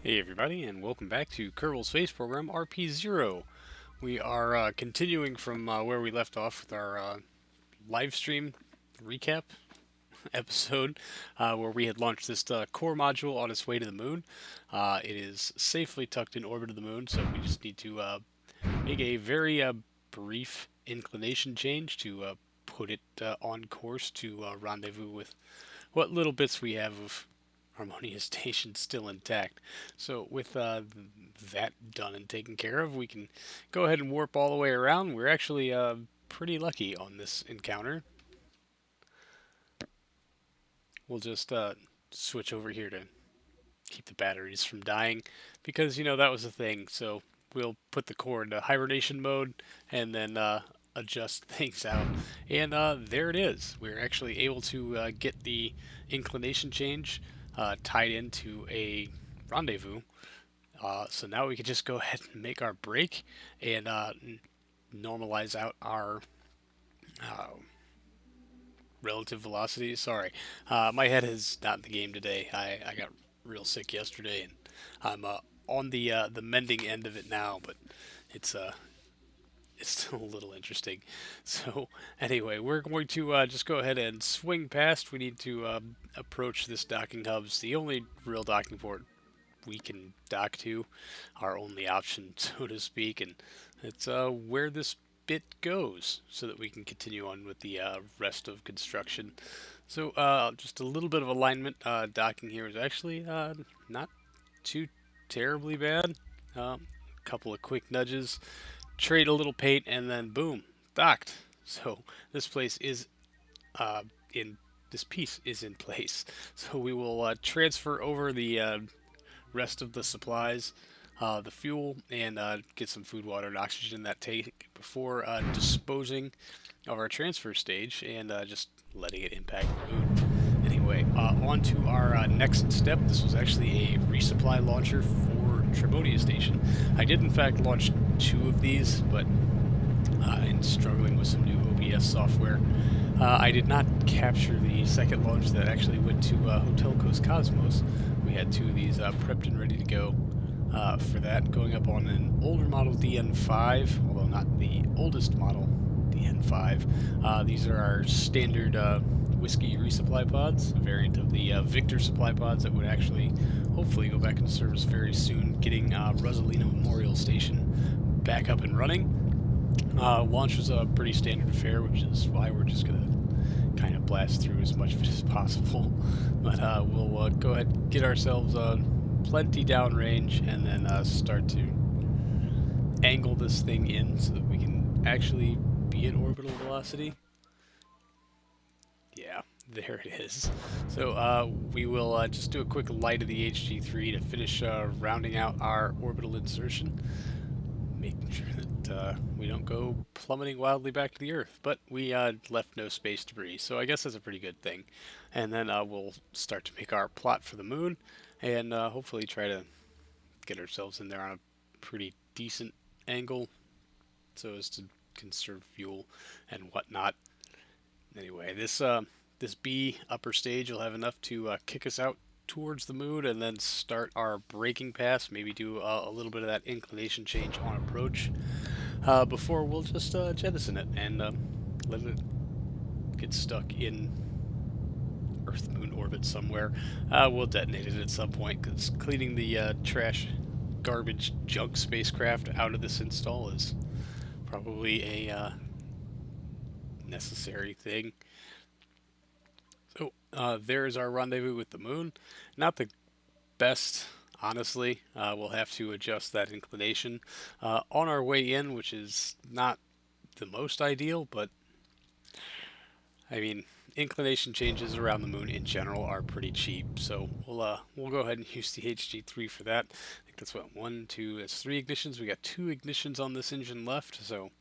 Hey everybody, and welcome back to Kerbal Space Program RP-0. We are continuing from where we left off with our live stream recap episode, where we had launched this core module on its way to the moon. It is safely tucked in orbit of the moon, so we just need to make a very brief inclination change to put it on course to rendezvous with what little bits we have of Harmonia Station still intact. So with that done and taken care of, we can go ahead and warp all the way around. We're actually pretty lucky on this encounter. We'll just switch over here to keep the batteries from dying, because, that was the thing. So we'll put the core into hibernation mode and then adjust things out. And there it is. We're actually able to get the inclination change tied into a rendezvous. So now we can just go ahead and make our break and normalize out our relative velocity. Sorry, my head is not in the game today. I got real sick yesterday, and I'm on the mending end of it now, but it's still a little interesting. So anyway, we're going to just go ahead and swing past. We need to approach this docking hub. It's the only real docking port we can dock to, our only option, so to speak, and it's where this bit goes, so that we can continue on with the rest of construction. So just a little bit of alignment. Docking here is actually not too terribly bad. A couple of quick nudges, trade a little paint, and then boom, docked. So this place is this piece is in place. So we will transfer over the rest of the supplies, the fuel, and get some food, water, and oxygen in that tank before disposing of our transfer stage and just letting it impact the moon. Anyway, on to our next step. This was actually a resupply launcher for Tremonia Station. I did in fact launch 2 of these, but in struggling with some new OBS software, I did not capture the second launch that actually went to Hotel Coast Cosmos. We had 2 of these prepped and ready to go for that, going up on an older model DN5, although not the oldest model DN5. These are our standard whiskey resupply pods, a variant of the Victor supply pods that would actually hopefully go back into service very soon, getting Rosalina Memorial Station back up and running. Launch was a pretty standard affair, which is why we're just going to kind of blast through as much of it as possible. But we'll go ahead and get ourselves plenty downrange and then start to angle this thing in so that we can actually be at orbital velocity. Yeah, there it is. So we will just do a quick light of the HG3 to finish rounding out our orbital insertion, making sure that we don't go plummeting wildly back to the Earth. But we left no space debris, so I guess that's a pretty good thing. And then we'll start to make our plot for the moon, and hopefully try to get ourselves in there on a pretty decent angle so as to conserve fuel and whatnot. Anyway, this B upper stage will have enough to kick us out towards the moon and then start our braking pass, maybe do a little bit of that inclination change on approach before we'll just jettison it and let it get stuck in Earth-Moon orbit somewhere. We'll detonate it at some point, because cleaning the trash, garbage, junk spacecraft out of this install is probably a necessary thing. So there's our rendezvous with the moon. Not the best, honestly. We'll have to adjust that inclination on our way in, which is not the most ideal, but I mean, inclination changes around the moon in general are pretty cheap, so we'll go ahead and use the HG3 for that. I think that's what, 1, 2, that's 3 ignitions. We got 2 ignitions on this engine left, so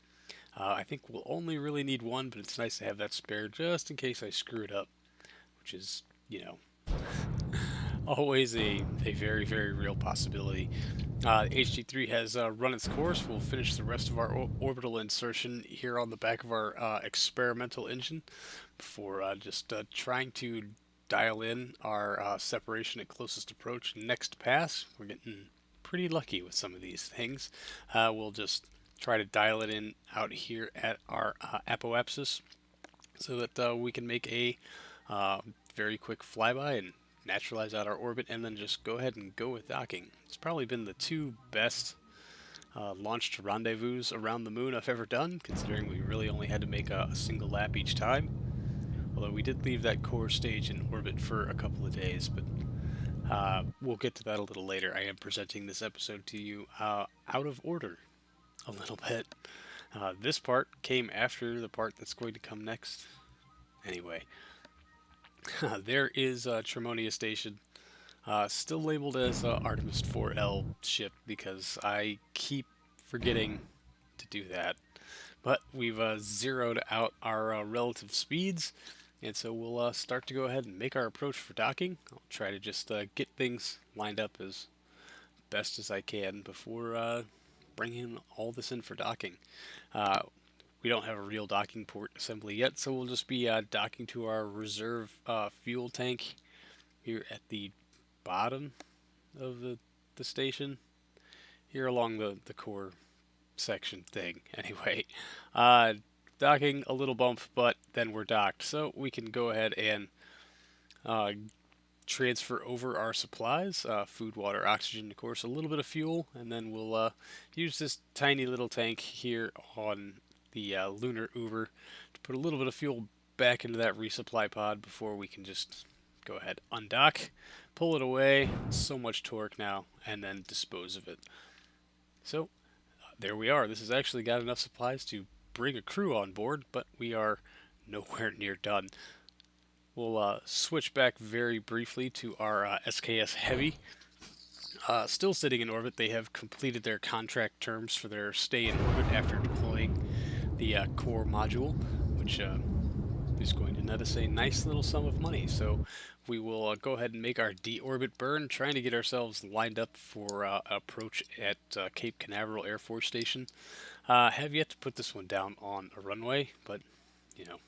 I think we'll only really need 1, but it's nice to have that spare just in case I screw it up, which is, always a very, very real possibility. HG3 has run its course. We'll finish the rest of our orbital insertion here on the back of our experimental engine before just trying to dial in our separation at closest approach next pass. We're getting pretty lucky with some of these things. We'll just try to dial it in out here at our apoapsis so that we can make a very quick flyby and naturalize out our orbit, and then just go ahead and go with docking. It's probably been the two best launched rendezvous around the moon I've ever done, considering we really only had to make a single lap each time. Although we did leave that core stage in orbit for a couple of days, but we'll get to that a little later. I am presenting this episode to you out of order a little bit. This part came after the part that's going to come next. Anyway, there is Tremonia Station, still labeled as Artemis 4L ship because I keep forgetting to do that. But we've zeroed out our relative speeds, and so we'll start to go ahead and make our approach for docking. I'll try to just get things lined up as best as I can before bringing all this in for docking. We don't have a real docking port assembly yet, so we'll just be docking to our reserve fuel tank here at the bottom of the station, here along the core section thing. Anyway, docking a little bump, but then we're docked, so we can go ahead and transfer over our supplies, food, water, oxygen, of course, a little bit of fuel, and then we'll use this tiny little tank here on the lunar Uber to put a little bit of fuel back into that resupply pod before we can just go ahead, undock, pull it away, so much torque now, and then dispose of it. So there we are. This has actually got enough supplies to bring a crew on board, but we are nowhere near done. We'll switch back very briefly to our SKS Heavy. Still sitting in orbit. They have completed their contract terms for their stay in orbit after deploying the core module, which is going to net us a nice little sum of money. So we will go ahead and make our deorbit burn, trying to get ourselves lined up for approach at Cape Canaveral Air Force Station. Have yet to put this one down on a runway, but you know,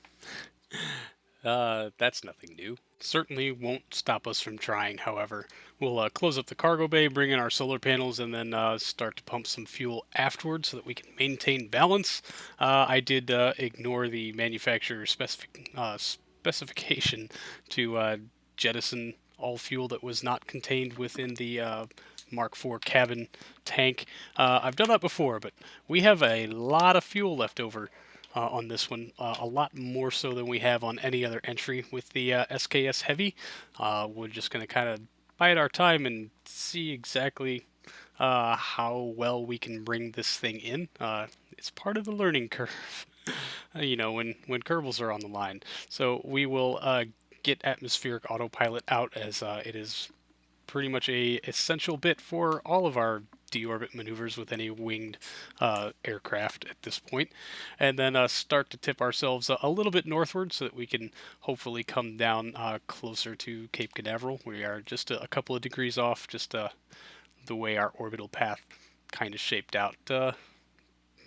that's nothing new. Certainly won't stop us from trying, however. We'll close up the cargo bay, bring in our solar panels, and then start to pump some fuel afterwards so that we can maintain balance. I did ignore the manufacturer specification to jettison all fuel that was not contained within the Mark IV cabin tank. I've done that before, but we have a lot of fuel left over on this one, a lot more so than we have on any other entry with the SKS Heavy. We're just going to kind of bide our time and see exactly how well we can bring this thing in. It's part of the learning curve, you know, when Kerbals are on the line. So we will get atmospheric autopilot out, as it is pretty much a essential bit for all of our deorbit maneuvers with any winged aircraft at this point, and then start to tip ourselves a little bit northward so that we can hopefully come down closer to Cape Canaveral. We are just a couple of degrees off, just the way our orbital path kind of shaped out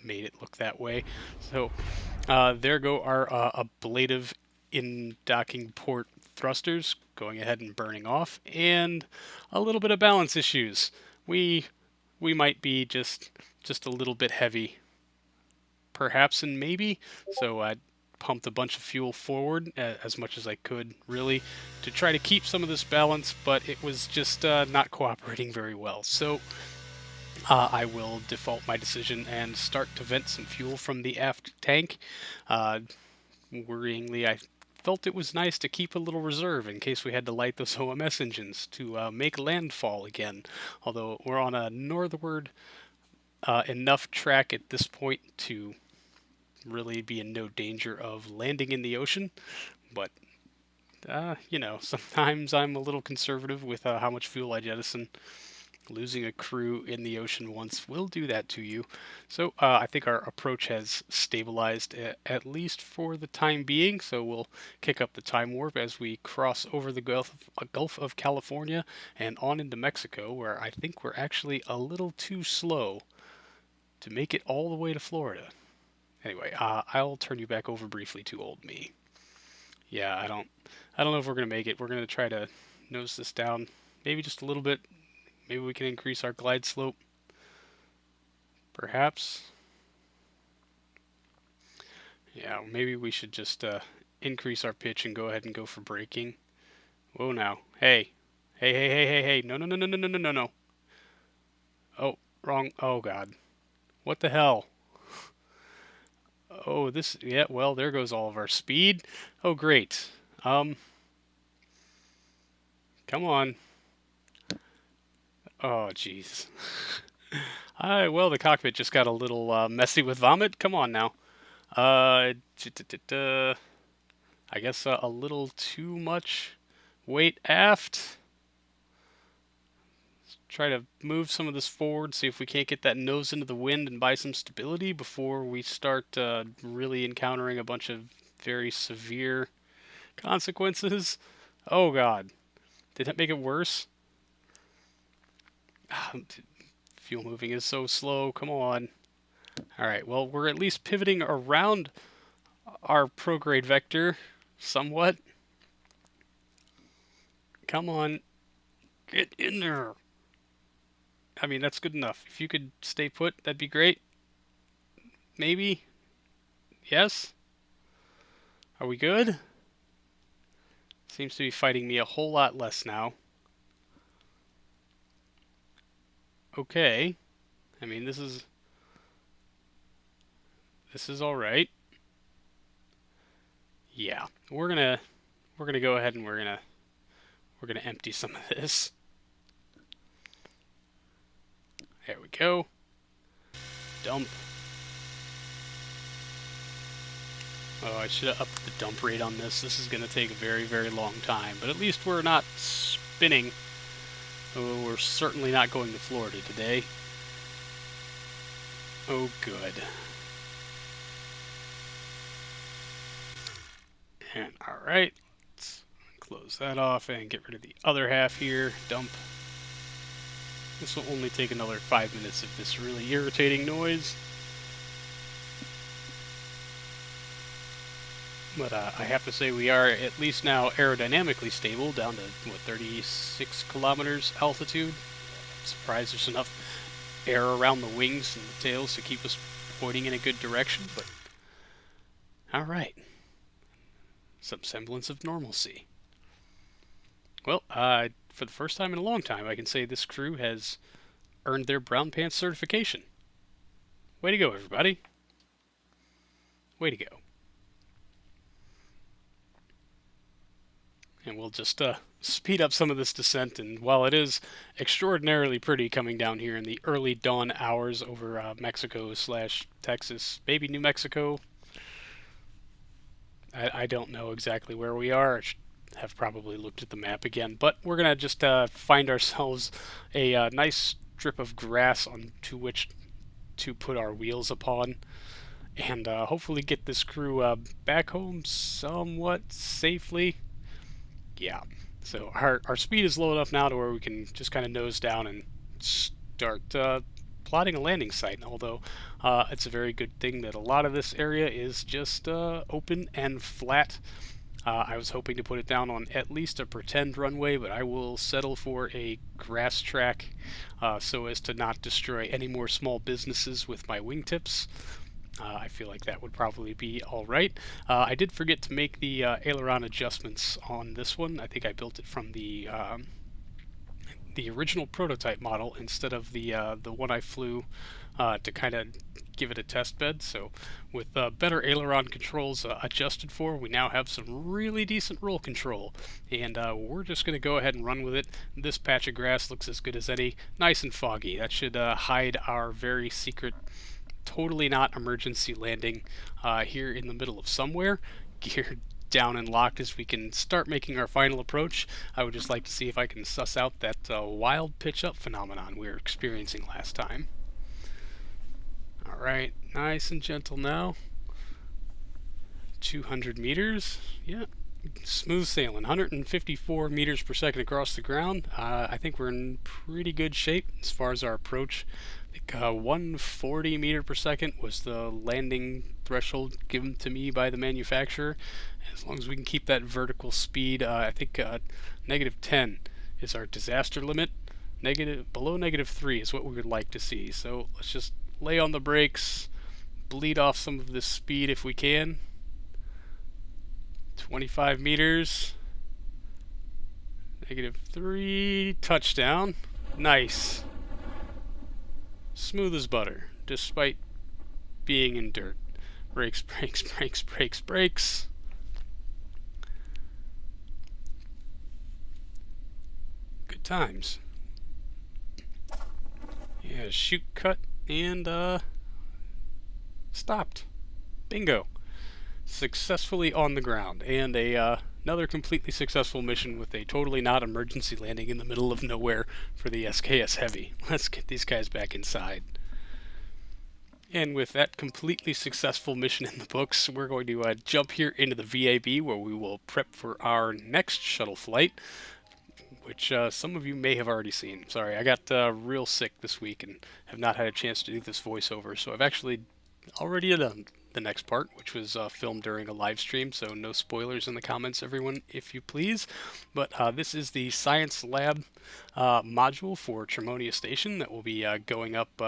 made it look that way. So there go our ablative in docking port thrusters going ahead and burning off, and a little bit of balance issues. We might be just a little bit heavy, perhaps, and maybe. So I pumped a bunch of fuel forward as much as I could, really, to try to keep some of this balance, but it was just not cooperating very well. So I will default my decision and start to vent some fuel from the aft tank. Worryingly, I felt it was nice to keep a little reserve in case we had to light those OMS engines to make landfall again. Although we're on a northward enough track at this point to really be in no danger of landing in the ocean. But, you know, sometimes I'm a little conservative with how much fuel I jettison. Losing a crew in the ocean once will do that to you. So I think our approach has stabilized at least for the time being. So we'll kick up the time warp as we cross over the Gulf of California and on into Mexico, where I think we're actually a little too slow to make it all the way to Florida. Anyway, I'll turn you back over briefly to old me. Yeah, I don't know if we're gonna make it. We're gonna try to nose this down, maybe just a little bit. Maybe we can increase our glide slope, perhaps. Yeah, maybe we should just increase our pitch and go ahead and go for braking. Whoa, now, hey, hey, hey, hey, hey, hey! No, no, no, no, no, no, no, no, no! Oh, wrong. Oh God, what the hell? Oh, this. Yeah, well, there goes all of our speed. Oh, great. Come on. Oh, jeez. Well, the cockpit just got a little messy with vomit. Come on now. I guess a little too much weight aft. Let's try to move some of this forward, see if we can't get that nose into the wind and buy some stability before we start really encountering a bunch of very severe consequences. Oh God. Did that make it worse? Fuel moving is so slow. Come on. Alright, well, we're at least pivoting around our prograde vector somewhat. Come on. Get in there. I mean, that's good enough. If you could stay put, that'd be great. Maybe? Yes? Are we good? Seems to be fighting me a whole lot less now. Okay. I mean, this is all right. Yeah, we're gonna go ahead and we're gonna empty some of this. There we go. Dump. Oh, I should have upped the dump rate on this. This is gonna take a very, very long time, but at least we're not spinning. Oh, we're certainly not going to Florida today. Oh, good. And alright, let's close that off and get rid of the other half here. Dump. This will only take another 5 minutes of this really irritating noise. But I have to say we are at least now aerodynamically stable down to, what, 36 kilometers altitude. I'm surprised there's enough air around the wings and the tails to keep us pointing in a good direction, but alright. Some semblance of normalcy. Well, for the first time in a long time, I can say this crew has earned their brown pants certification. Way to go, everybody. Way to go. And we'll just speed up some of this descent, and while it is extraordinarily pretty coming down here in the early dawn hours over Mexico/Texas, maybe New Mexico, I don't know exactly where we are. I should have probably looked at the map again, but we're going to just find ourselves a nice strip of grass onto which to put our wheels upon, and hopefully get this crew back home somewhat safely. Yeah, so our speed is low enough now to where we can just kind of nose down and start plotting a landing site, although it's a very good thing that a lot of this area is just open and flat. I was hoping to put it down on at least a pretend runway, but I will settle for a grass track so as to not destroy any more small businesses with my wingtips. I feel like that would probably be alright. I did forget to make the aileron adjustments on this one. I think I built it from the original prototype model instead of the one I flew to kind of give it a test bed. So with better aileron controls adjusted for, we now have some really decent roll control, and we're just going to go ahead and run with it. This patch of grass looks as good as any, nice and foggy. That should hide our very secret, totally not emergency landing here in the middle of somewhere, geared down and locked as we can start making our final approach. I would just like to see if I can suss out that wild pitch up phenomenon we were experiencing last time. Alright, nice and gentle now. 200 meters. Yeah, Smooth sailing, 154 meters per second across the ground. I think we're in pretty good shape as far as our approach. I think 140 meter per second was the landing threshold given to me by the manufacturer. As long as we can keep that vertical speed, I think -10 is our disaster limit. Below -3 is what we would like to see. So let's just lay on the brakes, bleed off some of this speed if we can. 25 meters. -3. Touchdown. Nice. Smooth as butter, despite being in dirt. Brakes, brakes, brakes, brakes, brakes. Good times. Yeah, shoot, cut, and stopped. Bingo. Successfully on the ground, and another completely successful mission with a totally not emergency landing in the middle of nowhere for the SKS Heavy. Let's get these guys back inside. And with that completely successful mission in the books, we're going to jump here into the VAB, where we will prep for our next shuttle flight, which some of you may have already seen. Sorry, I got real sick this week and have not had a chance to do this voiceover, so I've actually already done the next part, which was filmed during a live stream, so no spoilers in the comments, everyone, if you please. But this is the Science Lab module for Tremonia Station that will be going up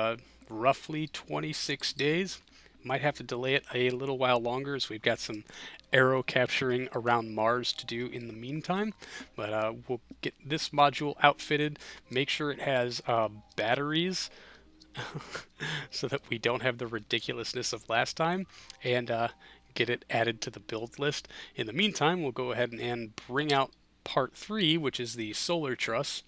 roughly 26 days. Might have to delay it a little while longer, as we've got some Aero capturing around Mars to do in the meantime. But we'll get this module outfitted, make sure it has batteries, so that we don't have the ridiculousness of last time, and get it added to the build list. In the meantime, we'll go ahead and bring out part 3, which is the solar truss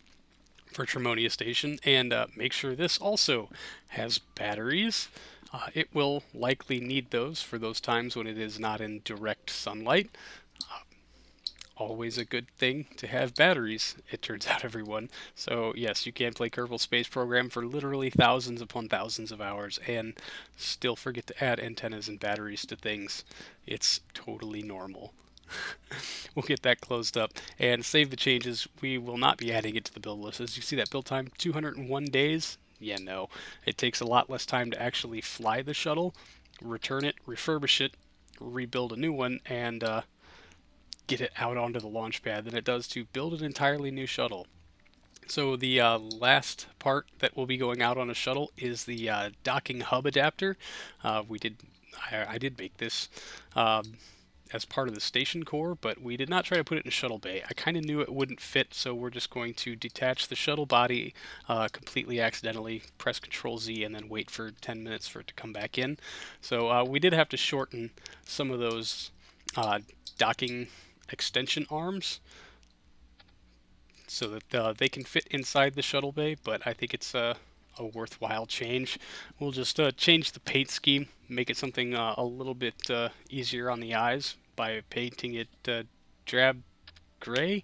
for Tremonia Station, and make sure this also has batteries. It will likely need those for those times when it is not in direct sunlight. Always a good thing to have batteries, it turns out, everyone. So yes, you can play Kerbal Space Program for literally thousands upon thousands of hours and still forget to add antennas and batteries to things. It's totally normal. We'll get that closed up and save the changes. We will not be adding it to the build list. As you see, that build time, 201 days. Yeah, no. It takes a lot less time to actually fly the shuttle, return it, refurbish it, rebuild a new one, and get it out onto the launch pad than it does to build an entirely new shuttle. So the last part that will be going out on a shuttle is the docking hub adapter. I did make this as part of the station core, but we did not try to put it in a shuttle bay. I kind of knew it wouldn't fit, so we're just going to detach the shuttle body completely accidentally, press Control Z, and then wait for 10 minutes for it to come back in. So we did have to shorten some of those docking extension arms so that they can fit inside the shuttle bay, but I think it's a worthwhile change. We'll just change the paint scheme, make it something a little bit easier on the eyes by painting it drab gray.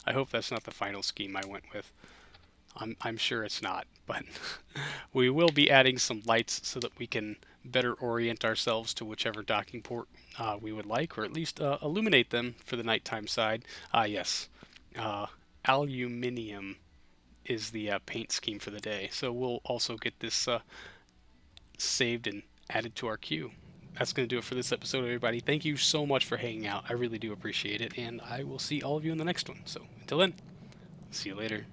I hope that's not the final scheme I went with. I'm sure it's not, but we will be adding some lights so that we can better orient ourselves to whichever docking port we would like, or at least illuminate them for the nighttime side. Yes, aluminium is the paint scheme for the day, so we'll also get this saved and added to our queue. That's going to do it for this episode, everybody. Thank you so much for hanging out. I really do appreciate it, and I will see all of you in the next one. So until then, see you later.